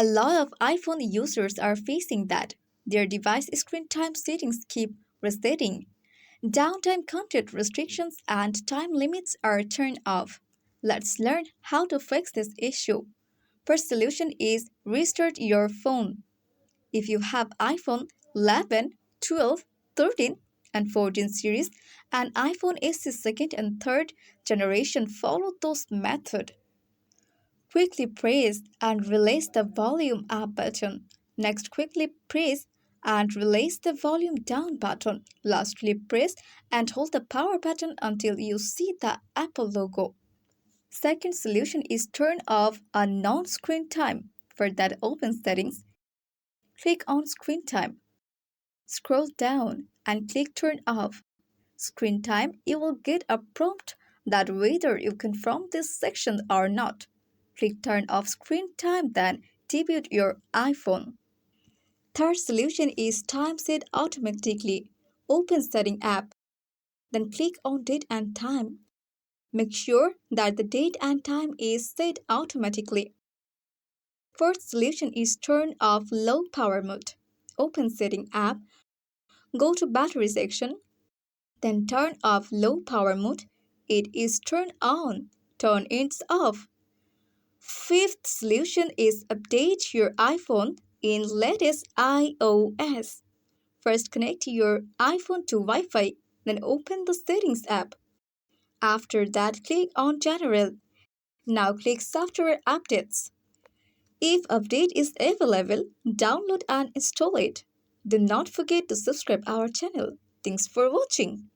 A lot of iPhone users are facing that. Their device screen time settings keep resetting. Downtime content restrictions and time limits are turned off. Let's learn how to fix this issue. First solution is restart your phone. If you have iPhone 11, 12, 13, and 14 series, and iPhone SE second and third generation, follow those methods. Quickly press and release the volume up button. Next, quickly press and release the volume down button. Lastly, press and hold the power button until you see the Apple logo. Second solution is turn off unknown screen time. For that, open settings, click on screen time. Scroll down and click turn off screen time. You will get a prompt that whether you confirm this section or not. Click turn off screen time, then debut your iPhone. Third solution is time set automatically. Open setting app, then click on date and time. Make sure that the date and time is set automatically. Fourth solution is turn off low power mode. Open setting app, go to battery section, then turn off low power mode. It is turned on. Turn it off. Fifth solution is update your iPhone in latest iOS. First connect your iPhone to Wi-Fi, then open the settings app. After that, click on General. Now click Software Updates. If update is available, download and install it. Do not forget to subscribe our channel. Thanks for watching.